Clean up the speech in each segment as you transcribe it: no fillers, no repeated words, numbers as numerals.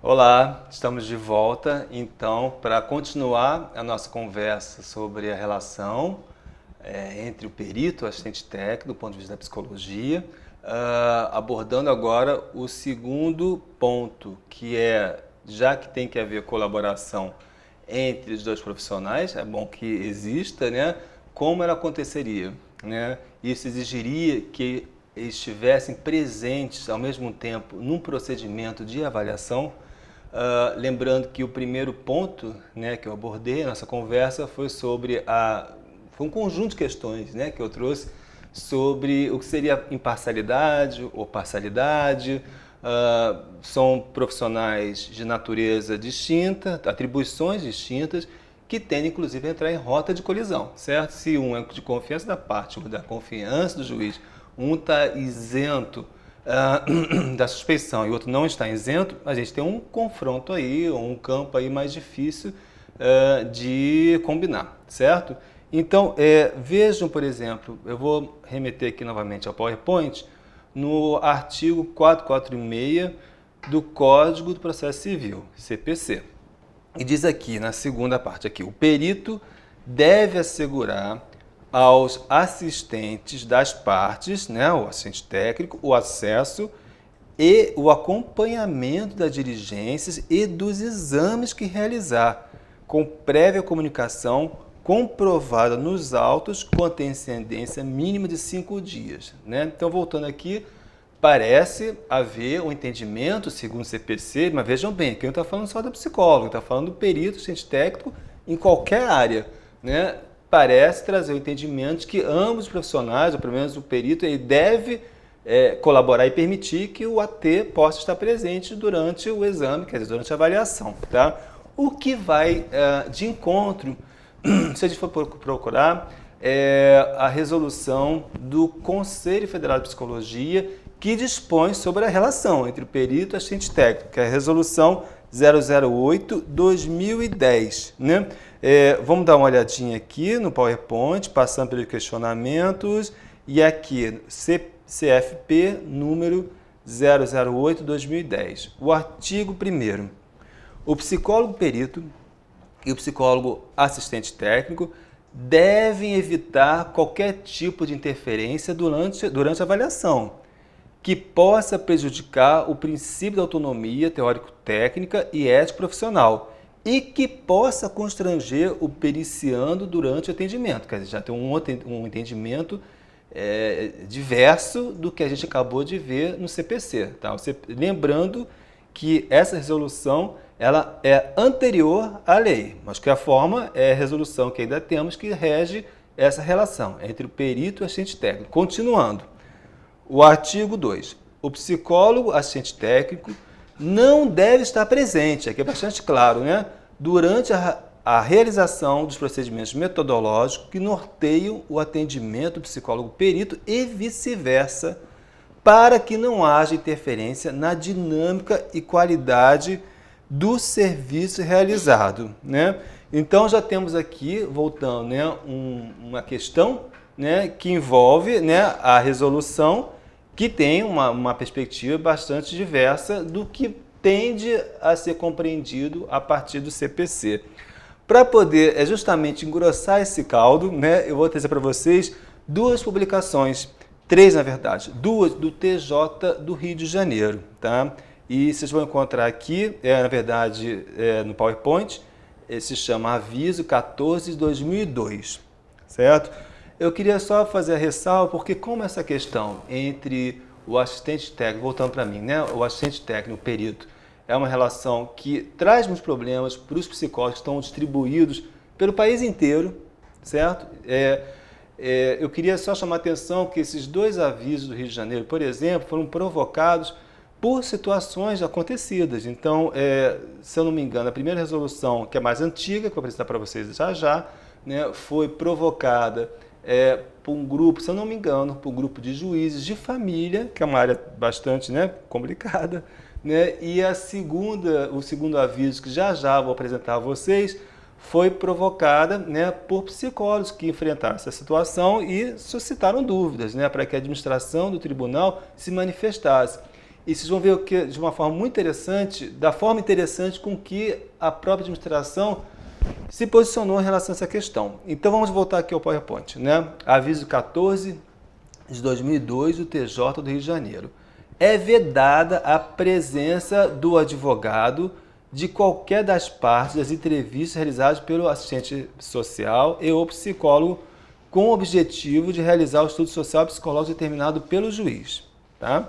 Olá, estamos de volta então para continuar a nossa conversa sobre a relação entre o perito e o assistente técnico do ponto de vista da psicologia, abordando agora o segundo ponto, que é, já que tem que haver colaboração entre os dois profissionais, é bom que exista, né? Como ela aconteceria, né? Isso exigiria que estivessem presentes ao mesmo tempo num procedimento de avaliação. Lembrando que o primeiro ponto, né, que eu abordei na nossa conversa foi sobre foi um conjunto de questões, né, que eu trouxe sobre o que seria imparcialidade ou parcialidade. São profissionais de natureza distinta, atribuições distintas, que tendem inclusive a entrar em rota de colisão, certo? Se um é de confiança da parte, da confiança do juiz, um está isento da suspeição e o outro não está isento, a gente tem um confronto aí, um campo aí mais difícil de combinar, certo? Então, vejam, por exemplo, eu vou remeter aqui novamente ao PowerPoint, no artigo 446 do Código do Processo Civil, CPC. E diz aqui, na segunda parte, aqui, o perito deve assegurar aos assistentes das partes, né, o assistente técnico, o acesso e o acompanhamento das diligências e dos exames que realizar, com prévia comunicação comprovada nos autos com antecedência mínima de 5 dias. Né? Então, voltando aqui, parece haver um entendimento, segundo o CPC, mas vejam bem, aqui não está falando só do psicólogo, está falando do perito, assistente técnico, em qualquer área, né? Parece trazer o entendimento de que ambos os profissionais, ou pelo menos o perito, ele deve colaborar e permitir que o AT possa estar presente durante o exame, quer dizer, durante a avaliação. Tá? O que vai de encontro, se a gente for procurar, a resolução do Conselho Federal de Psicologia, que dispõe sobre a relação entre o perito e o assistente técnico, que é a resolução 008/2010, né? Vamos dar uma olhadinha aqui no PowerPoint, passando pelos questionamentos, e aqui CFP número 008/2010. O artigo 1º. O psicólogo perito e o psicólogo assistente técnico devem evitar qualquer tipo de interferência durante a avaliação, que possa prejudicar o princípio da autonomia teórico-técnica e ético-profissional e que possa constranger o periciando durante o atendimento. Quer dizer, já tem um entendimento diverso do que a gente acabou de ver no CPC. Tá? Lembrando que essa resolução ela é anterior à lei, mas que a forma é a resolução que ainda temos que rege essa relação entre o perito e o assistente técnico. Continuando. O artigo 2. O psicólogo assistente técnico não deve estar presente, aqui é bastante claro, né? Durante a realização dos procedimentos metodológicos que norteiam o atendimento do psicólogo perito e vice-versa, para que não haja interferência na dinâmica e qualidade do serviço realizado. Né? Então já temos aqui, voltando, né, uma questão, né, que envolve, né, a resolução, que tem uma perspectiva bastante diversa do que tende a ser compreendido a partir do CPC. Para poder justamente engrossar esse caldo, né, eu vou trazer para vocês duas publicações, três na verdade, duas do TJ do Rio de Janeiro. Tá? E vocês vão encontrar aqui, na verdade, no PowerPoint, se chama Aviso 14/2002, certo? Eu queria só fazer a ressalva, porque como essa questão entre o assistente técnico, voltando para mim, né, o assistente técnico, o perito, é uma relação que traz muitos problemas para os psicólogos que estão distribuídos pelo país inteiro, certo? Eu queria só chamar a atenção que esses dois avisos do Rio de Janeiro, por exemplo, foram provocados por situações acontecidas. Então, se eu não me engano, a primeira resolução, que é mais antiga, que eu vou apresentar para vocês já, né, foi provocada por um grupo, se eu não me engano, por um grupo de juízes de família, que é uma área bastante, né, complicada, né, e o segundo aviso, que já vou apresentar a vocês, foi provocada, né, por psicólogos que enfrentaram essa situação e suscitaram dúvidas, né, para que a administração do tribunal se manifestasse. E vocês vão ver que, de uma forma muito interessante, da forma interessante com que a própria administração se posicionou em relação a essa questão. Então vamos voltar aqui ao PowerPoint, né? Aviso 14 de 2002 do TJ do Rio de Janeiro. É vedada a presença do advogado de qualquer das partes das entrevistas realizadas pelo assistente social e ou psicólogo com o objetivo de realizar o estudo social e psicológico determinado pelo juiz. Tá?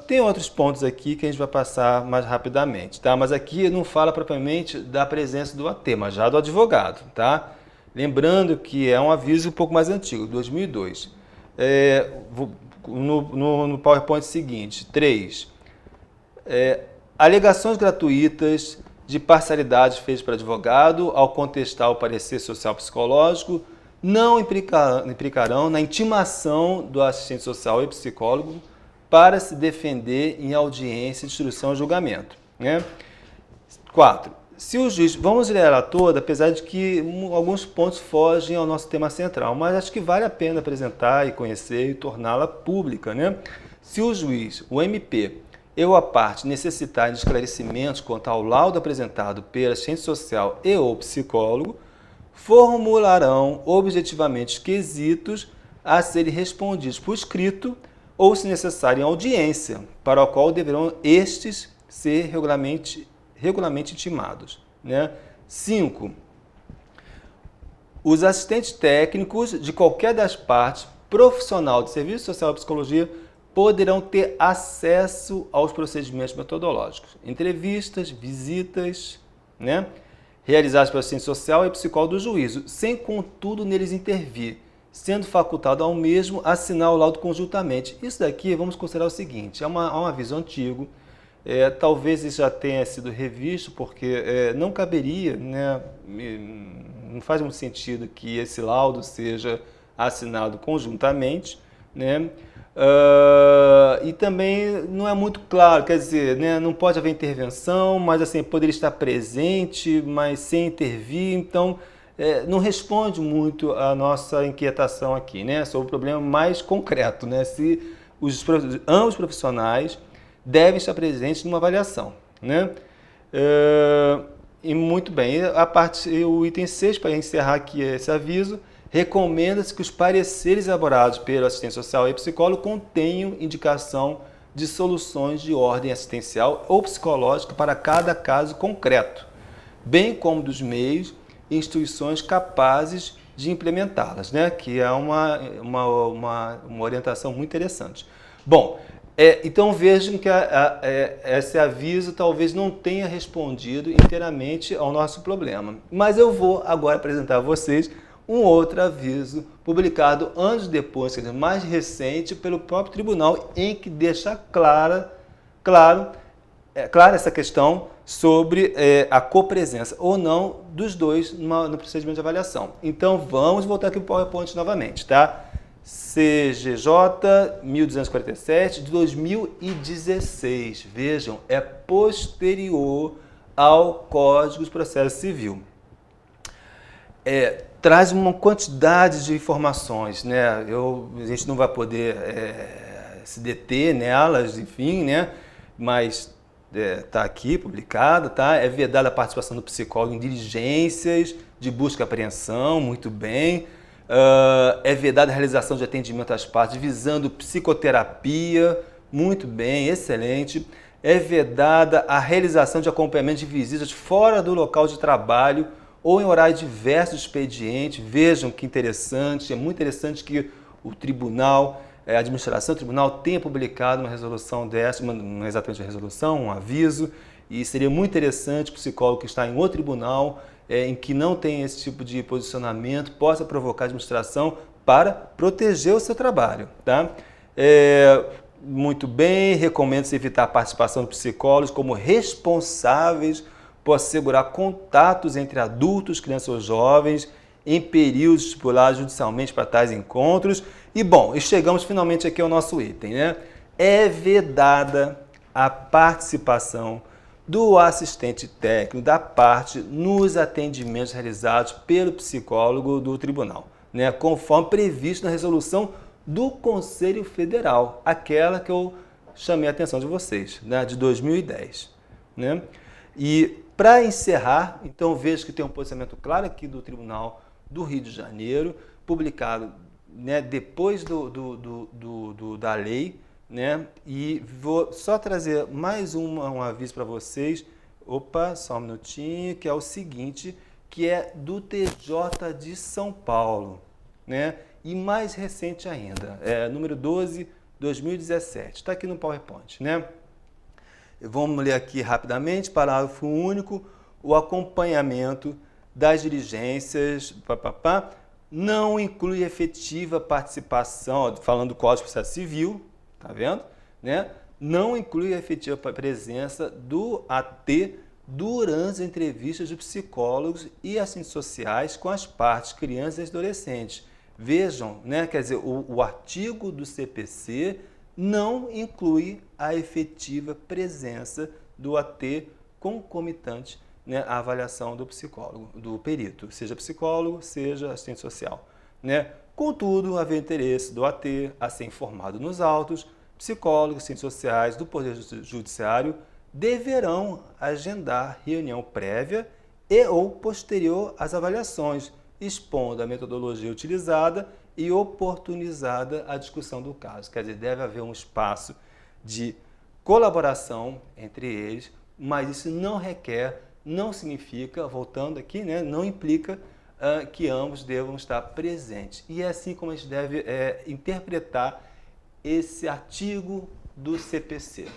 Tem outros pontos aqui que a gente vai passar mais rapidamente, tá? Mas aqui não fala propriamente da presença do AT, mas já do advogado. Tá? Lembrando que é um aviso um pouco mais antigo, 2002. No PowerPoint seguinte, 3. Alegações gratuitas de parcialidade feitas para advogado ao contestar o parecer social psicológico não implicarão na intimação do assistente social e psicólogo para se defender em audiência de instrução e julgamento. Né? 4. Se o juiz, vamos ler ela toda, apesar de que alguns pontos fogem ao nosso tema central, mas acho que vale a pena apresentar e conhecer e torná-la pública. Né? Se o juiz, o MP, ou a parte necessitarem de esclarecimentos quanto ao laudo apresentado pelo assistente social e ou psicólogo, formularão objetivamente quesitos a serem respondidos por escrito ou, se necessário, em audiência, para o qual deverão estes ser regularmente intimados. Né? 5. Os assistentes técnicos de qualquer das partes, profissional de serviço social e psicologia, poderão ter acesso aos procedimentos metodológicos, entrevistas, visitas, né, realizadas pelo assistente social e psicólogo do juízo, sem, contudo, neles intervir, sendo facultado ao mesmo assinar o laudo conjuntamente. Isso daqui, vamos considerar o seguinte, é um aviso antigo, talvez isso já tenha sido revisto, porque não caberia, né, não faz muito sentido que esse laudo seja assinado conjuntamente, né? E também não é muito claro, quer dizer, né, não pode haver intervenção, mas assim, poderia estar presente, mas sem intervir, então não responde muito a nossa inquietação aqui, né, sobre o problema mais concreto, né, se ambos profissionais devem estar presentes numa avaliação. Né? E muito bem, o item 6, para encerrar aqui esse aviso, recomenda-se que os pareceres elaborados pelo assistente social e psicólogo contenham indicação de soluções de ordem assistencial ou psicológica para cada caso concreto, bem como dos meios e instituições capazes de implementá-las, né? Que é uma orientação muito interessante. Bom, então vejam que esse aviso talvez não tenha respondido inteiramente ao nosso problema, mas eu vou agora apresentar a vocês um outro aviso publicado anos depois, quer dizer, mais recente, pelo próprio tribunal, em que deixa clara essa questão sobre a copresença ou não dos dois no procedimento de avaliação. Então vamos voltar aqui para o PowerPoint novamente, tá? CGJ 1247 de 2016, vejam, é posterior ao Código de Processo Civil. Traz uma quantidade de informações, né? A gente não vai poder se deter nelas, enfim, né? Mas está aqui publicada, tá? É vedada a participação do psicólogo em diligências de busca e apreensão, muito bem. É vedada a realização de atendimento às partes visando psicoterapia, muito bem, excelente. É vedada a realização de acompanhamento de visitas fora do local de trabalho ou em horário diverso do expediente. Vejam que interessante, é muito interessante que o tribunal, a administração do tribunal tenha publicado uma resolução dessa, não é exatamente uma resolução, um aviso, e seria muito interessante que o psicólogo que está em outro tribunal, em que não tem esse tipo de posicionamento, possa provocar a administração para proteger o seu trabalho. Tá? Muito bem, recomendo-se evitar a participação de psicólogos como responsáveis por assegurar contatos entre adultos, crianças ou jovens em períodos estipulados judicialmente para tais encontros. E bom, chegamos finalmente aqui ao nosso item, né? É vedada a participação do assistente técnico da parte nos atendimentos realizados pelo psicólogo do tribunal, né? Conforme previsto na resolução do Conselho Federal, aquela que eu chamei a atenção de vocês, né, de 2010. Né? E para encerrar, então vejo que tem um posicionamento claro aqui do Tribunal do Rio de Janeiro, publicado, né, depois da lei, né? E vou só trazer mais um aviso para vocês. Opa, só um minutinho, que é o seguinte, que é do TJ de São Paulo, né? E mais recente ainda, número 12, 2017. Está aqui no PowerPoint, né? Vamos ler aqui rapidamente, parágrafo único, o acompanhamento das diligências, não inclui efetiva participação, falando do Código de Processo Civil, tá vendo? Né? Não inclui a efetiva presença do AT durante as entrevistas de psicólogos e assistentes sociais com as partes, crianças e adolescentes. Vejam, né? Quer dizer, o artigo do CPC não inclui a efetiva presença do AT concomitante, né, à avaliação do psicólogo, do perito, seja psicólogo, seja assistente social. Né? Contudo, haver interesse do AT a ser informado nos autos, psicólogos, assistentes sociais do Poder Judiciário deverão agendar reunião prévia e ou posterior às avaliações, expondo a metodologia utilizada e oportunizada a discussão do caso. Quer dizer, deve haver um espaço de colaboração entre eles, mas isso não requer, não significa, voltando aqui, né, não implica que ambos devam estar presentes. E é assim como a gente deve interpretar esse artigo do CPC,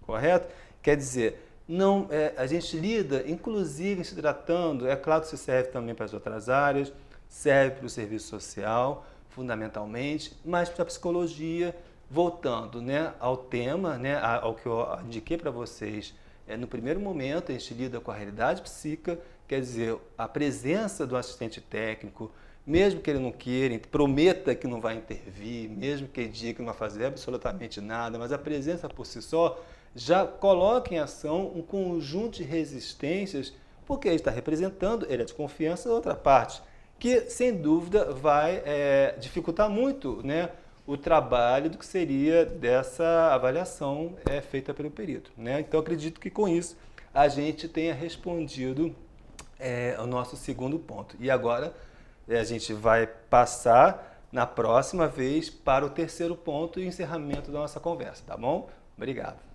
correto? Quer dizer, não, a gente lida, inclusive se tratando, é claro que isso serve também para as outras áreas, serve para o serviço social, fundamentalmente, mas para a psicologia, voltando, né, ao tema, né, ao que eu indiquei para vocês, no primeiro momento a gente lida com a realidade psíquica, quer dizer, a presença do assistente técnico, mesmo que ele não queira, prometa que não vai intervir, mesmo que ele diga que não vai fazer absolutamente nada, mas a presença por si só já coloca em ação um conjunto de resistências, porque ele está representando, ele é de confiança da outra parte, que sem dúvida vai dificultar muito, né, o trabalho do que seria dessa avaliação feita pelo perito. Né? Então acredito que com isso a gente tenha respondido o nosso segundo ponto. E agora a gente vai passar na próxima vez para o terceiro ponto e encerramento da nossa conversa, tá bom? Obrigado.